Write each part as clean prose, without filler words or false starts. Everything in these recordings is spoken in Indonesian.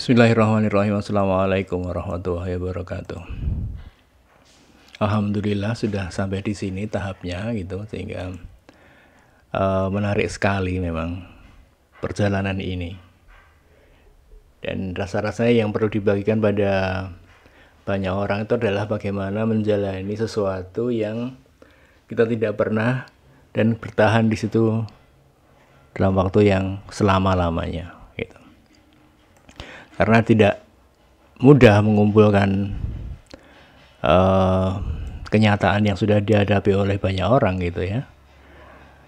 Bismillahirrahmanirrahim. Assalamualaikum warahmatullahi wabarakatuh. Alhamdulillah sudah sampai di sini tahapnya gitu, sehingga menarik sekali memang perjalanan ini. Dan rasa-rasanya yang perlu dibagikan pada banyak orang itu adalah bagaimana menjalani sesuatu yang kita tidak pernah dan bertahan di situ dalam waktu yang selama-lamanya gitu. Karena tidak mudah mengumpulkan kenyataan yang sudah dihadapi oleh banyak orang gitu ya.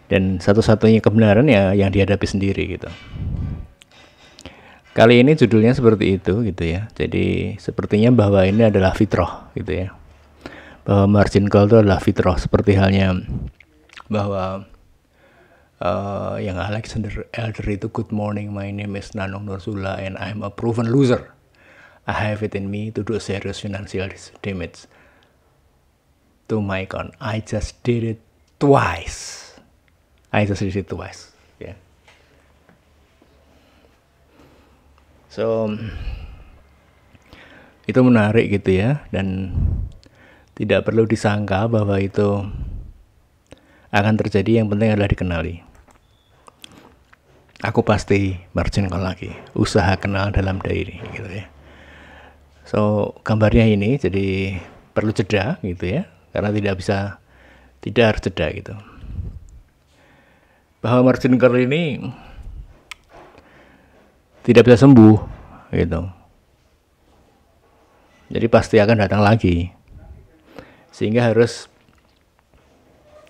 Dan satu-satunya kebenaran ya yang dihadapi sendiri gitu. Kali ini judulnya seperti itu gitu ya. Jadi sepertinya bahwa ini adalah fitrah gitu ya. Bahwa margin call itu adalah fitrah, seperti halnya bahwa yang Alexander Elder itu, good morning, my name is Nanong Nursula and I'm a proven loser. I have it in me to do serious financial damage to my account. I just did it twice. Yeah. So itu menarik gitu ya, dan tidak perlu disangka bahwa itu akan terjadi, yang penting adalah dikenali. Aku pasti margin call lagi, usaha kenal dalam diri gitu ya. So gambarnya ini jadi perlu jeda gitu ya, karena tidak harus jeda gitu. Bahwa margin call ini tidak bisa sembuh gitu. Jadi pasti akan datang lagi. Sehingga harus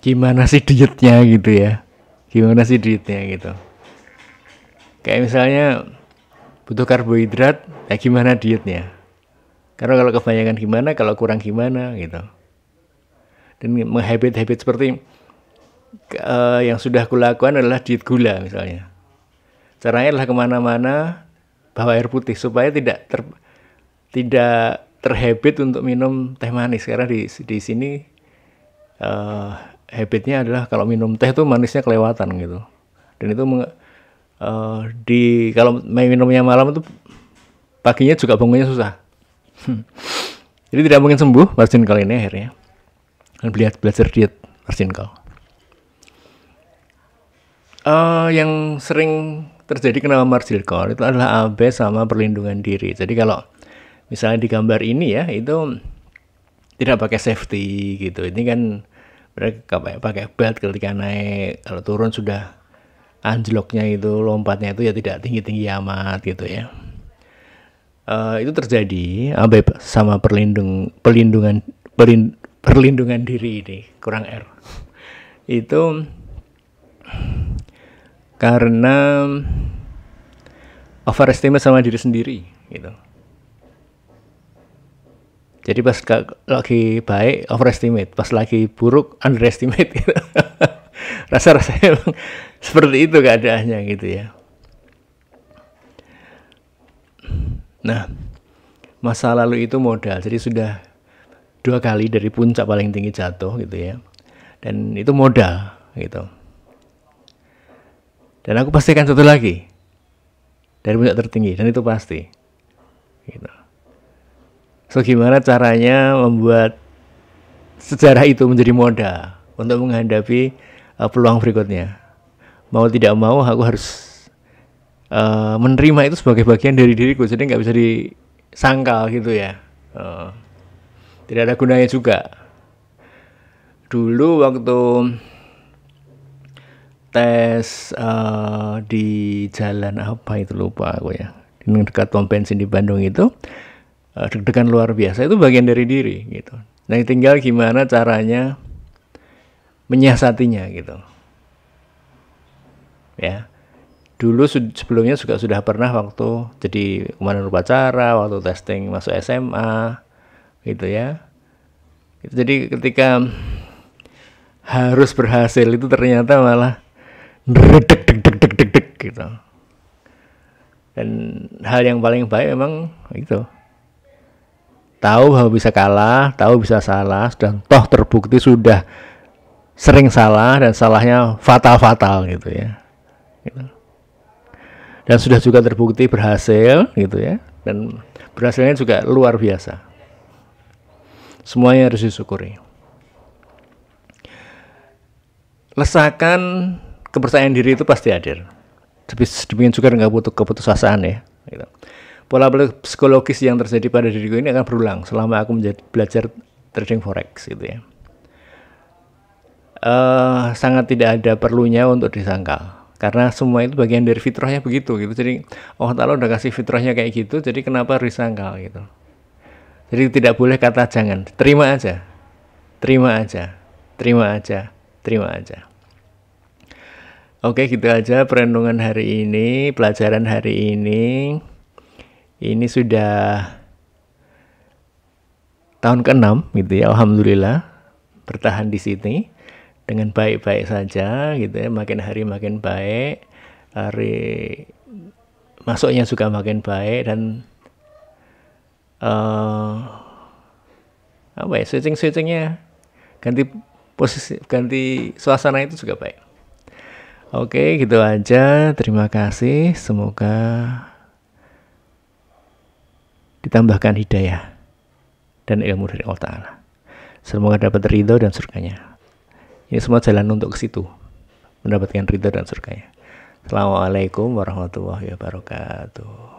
gimana sih dietnya gitu ya. Gitu. Kayak misalnya butuh karbohidrat, ya gimana dietnya? Karena kalau kebanyakan gimana, kalau kurang gimana gitu. Dan menghabit-habit seperti yang sudah kulakukan adalah diet gula misalnya. Caranya adalah kemana-mana bawa air putih supaya tidak terhabit untuk minum teh manis. Karena di sini habitnya adalah kalau minum teh tuh manisnya kelewatan gitu. Dan itu kalau minumnya malam itu paginya juga bangunnya susah. Jadi tidak mungkin sembuh margin call ini akhirnya. Dan belajar diet margin call. Yang sering terjadi kenapa margin call itu adalah AB sama perlindungan diri. Jadi kalau misalnya di gambar ini ya, itu tidak pakai safety gitu. Ini kan mereka pakai belt ketika naik, kalau turun sudah anjloknya itu, lompatnya itu ya tidak tinggi-tinggi amat gitu ya. Itu terjadi AB sama perlindungan diri ini, kurang R. Itu karena overestimate sama diri sendiri gitu. Jadi pas lagi baik overestimate, pas lagi buruk underestimate gitu. Rasa-rasanya seperti itu keadaannya gitu ya. Nah, masa lalu itu modal. Jadi sudah 2 kali dari puncak paling tinggi jatuh gitu ya. Dan itu modal gitu. Dan aku pastikan satu lagi dari puncak tertinggi, dan itu pasti gitu. So gimana caranya membuat sejarah itu menjadi modal untuk menghadapi peluang berikutnya. Mau tidak mau aku harus menerima itu sebagai bagian dari diriku. Jadi nggak bisa disangkal gitu ya. Tidak ada gunanya juga. Dulu waktu tes di jalan apa itu lupa aku ya, di dekat pom bensin di Bandung itu, deg-degan luar biasa. Itu bagian dari diri gitu. Nah tinggal gimana caranya menyiasatinya gitu ya. Dulu sebelumnya juga sudah pernah waktu jadi komandan upacara, waktu testing masuk SMA gitu ya. Jadi ketika harus berhasil itu ternyata malah deg gitu. Dan hal yang paling baik memang itu, tahu bahwa bisa kalah, tahu bisa salah, dan toh terbukti sudah sering salah dan salahnya fatal gitu ya. Gitu. Dan sudah juga terbukti berhasil gitu ya. dan berhasilnya juga luar biasa. Semuanya harus disyukuri. Lesakan kepercayaan diri itu pasti hadir. Demikian juga dengan keputusasaan ya. Gitu. Pola psikologis yang terjadi pada diriku ini akan berulang selama aku belajar trading forex gitu ya. Sangat tidak ada perlunya untuk disangkal, karena semua itu bagian dari fitrahnya begitu gitu. Jadi Allah Ta'ala udah kasih fitrahnya kayak gitu, jadi kenapa harus disangkal gitu. Jadi tidak boleh kata jangan, terima aja, terima aja, terima aja, terima aja. Oke, gitu aja perenungan hari ini, pelajaran hari ini. Ini sudah tahun ke-6 gitu ya, alhamdulillah bertahan di sini dengan baik-baik saja gitu ya, makin hari makin baik, hari masuknya juga makin baik, dan apa ya, switchingnya ganti posisi, ganti suasana itu juga baik. Oke, gitu aja, terima kasih, semoga ditambahkan hidayah dan ilmu dari Allah Ta'ala, semoga dapat ridho dan surganya. Ini semua jalan untuk ke situ, mendapatkan ridho dan surganya. Assalamualaikum warahmatullahi wabarakatuh.